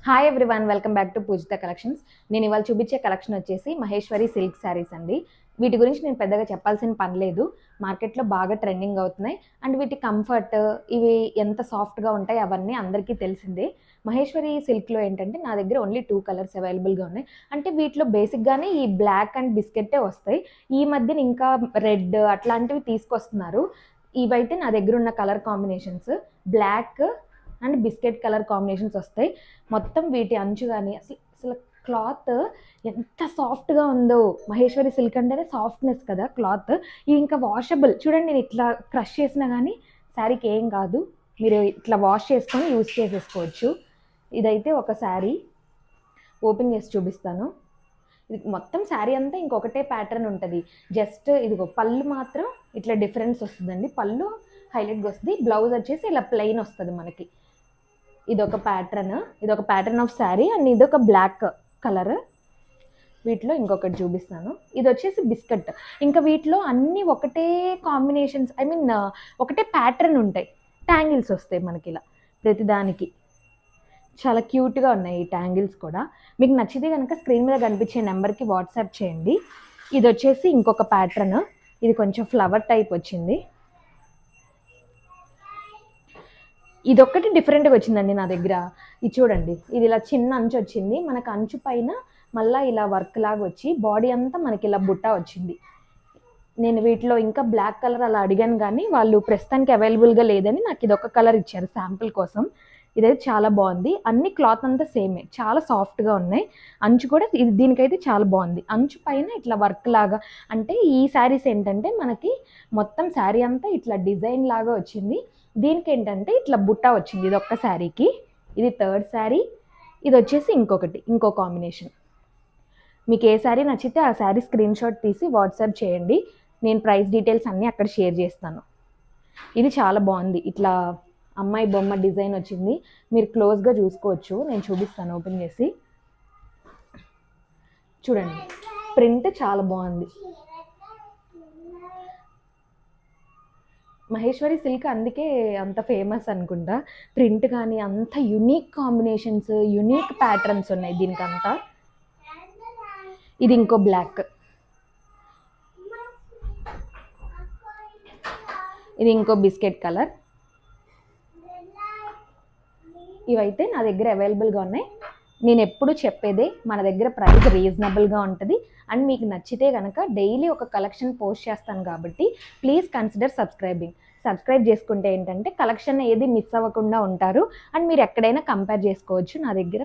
Hi everyone, welcome back to Poojitha collections. నేను ఇవాళ చూపించే కలెక్షన్ వచ్చేసి మహేశ్వరి సిల్క్ శారీస్ అండి. వీటి గురించి నేను పెద్దగా చెప్పాల్సిన పని లేదు. మార్కెట్లో బాగా ట్రెండింగ్ అవుతున్నాయి. అండ్ వీటి కంఫర్ట్, ఇవి ఎంత సాఫ్ట్గా ఉంటాయి అవన్నీ అందరికీ తెలిసిందే. మహేశ్వరి సిల్క్లో ఏంటంటే నా దగ్గర ఓన్లీ 2 కలర్స్ అవైలబుల్గా ఉన్నాయి. అంటే వీటిలో బేసిక్గానే ఈ బ్లాక్ అండ్ బిస్కెట్టే వస్తాయి. ఈ మధ్యన ఇంకా రెడ్ అట్లాంటివి తీసుకొస్తున్నారు. ఇవైతే నా దగ్గర ఉన్న colour combinations black and biscuit colour combinations వస్తాయి. మొత్తం వీటి అంచు కానీ అసలు అసలు క్లాత్ ఎంత సాఫ్ట్గా ఉందో. మహేశ్వరి సిల్క్ అంటేనే సాఫ్ట్నెస్ కదా క్లాత్. ఇది ఇంకా వాషబుల్. చూడండి, నేను ఇట్లా క్రష్ చేసినా కానీ శారీకి ఏం కాదు. మీరు ఇట్లా వాష్ చేసుకొని యూజ్ చేసేసుకోవచ్చు. ఇదైతే ఒక శారీ ఓపెన్ చేసి చూపిస్తాను. ఇది మొత్తం శారీ అంతా ఇంకొకటే ప్యాటర్న్ ఉంటుంది. జస్ట్ ఇదిగో పళ్ళు మాత్రం ఇట్లా డిఫరెన్స్ వస్తుందండి. పళ్ళు హైలైట్గా వస్తుంది. బ్లౌజ్ వచ్చేసి ఇలా ప్లెయిన్ వస్తుంది మనకి. ఇదొక ప్యాటర్న్ ఆఫ్ శారీ. అండ్ ఇదొక బ్లాక్ కలర్. వీటిలో ఇంకొకటి చూపిస్తాను. ఇది వచ్చేసి బిస్కెట్. ఇంకా వీటిలో అన్నీ ఒకటే కాంబినేషన్స్, ఒకటే ప్యాటర్న్ ఉంటాయి. ట్యాంగిల్స్ వస్తాయి మనకి ఇలా ప్రతిదానికి. చాలా క్యూట్గా ఉన్నాయి ఈ ట్యాంగిల్స్ కూడా. మీకు నచ్చితే కనుక స్క్రీన్ మీద కనిపించే నెంబర్కి వాట్సాప్ చేయండి. ఇది వచ్చేసి ఇంకొక ప్యాటర్న్. ఇది కొంచెం ఫ్లవర్ టైప్ వచ్చింది. ఇదొక్కటి డిఫరెంట్గా వచ్చిందండి నా దగ్గర. ఇది చూడండి, ఇది ఇలా చిన్న అంచు వచ్చింది. మనకు అంచు పైన మళ్ళీ ఇలా వర్క్ లాగా వచ్చి బాడీ అంతా మనకి ఇలా బుట్ట వచ్చింది. నేను వీటిలో ఇంకా బ్లాక్ కలర్ అలా అడిగాను, కానీ వాళ్ళు ప్రస్తుతానికి అవైలబుల్గా లేదని నాకు ఇదొక కలర్ ఇచ్చారు శాంపుల్ కోసం. ఇదైతే చాలా బాగుంది. అన్ని క్లాత్ అంతా సేమే, చాలా సాఫ్ట్గా ఉన్నాయి. అంచు కూడా దీనికైతే చాలా బాగుంది. అంచు పైన ఇట్లా వర్క్ లాగా, అంటే ఈ శారీస్ ఏంటంటే మనకి మొత్తం శారీ అంతా ఇట్లా డిజైన్ లాగా వచ్చింది. దీనికి ఏంటంటే ఇట్లా బుట్ట వచ్చింది. ఇది ఒక్క శారీకి. ఇది థర్డ్ శారీ. ఇది వచ్చేసి ఇంకో కాంబినేషన్. మీకు ఏ శారీ నచ్చితే ఆ శారీ స్క్రీన్ షాట్ తీసి వాట్సాప్ చేయండి. నేను ప్రైస్ డీటెయిల్స్ అన్నీ అక్కడ షేర్ చేస్తాను. ఇది చాలా బాగుంది. ఇట్లా అమ్మాయి బొమ్మ డిజైన్ వచ్చింది. మీరు క్లోజ్గా చూసుకోవచ్చు. నేను చూపిస్తాను ఓపెన్ చేసి. చూడండి, ప్రింట్ చాలా బాగుంది. మహేశ్వరి సిల్క్ అందుకే అంత ఫేమస్ అనుకుంటా. ప్రింట్ కానీ అంత యునీక్ కాంబినేషన్స్, యునీక్ ప్యాటర్న్స్ ఉన్నాయి దీనికంతా. ఇది ఇంకో బ్లాక్. ఇది ఇంకో బిస్కెట్ కలర్. ఇవైతే నా దగ్గర అవైలబుల్గా ఉన్నాయి. నేను ఎప్పుడు చెప్పేదే, మన దగ్గర ప్రైస్ రీజనబుల్గా ఉంటుంది. అండ్ మీకు నచ్చితే కనుక డైలీ ఒక కలెక్షన్ పోస్ట్ చేస్తాను కాబట్టి ప్లీజ్ కన్సిడర్ సబ్స్క్రైబ్ చేసుకుంటే ఏంటంటే కలెక్షన్ ఏది మిస్ అవ్వకుండా ఉంటారు. అండ్ మీరు ఎక్కడైనా కంపేర్ చేసుకోవచ్చు నా దగ్గర.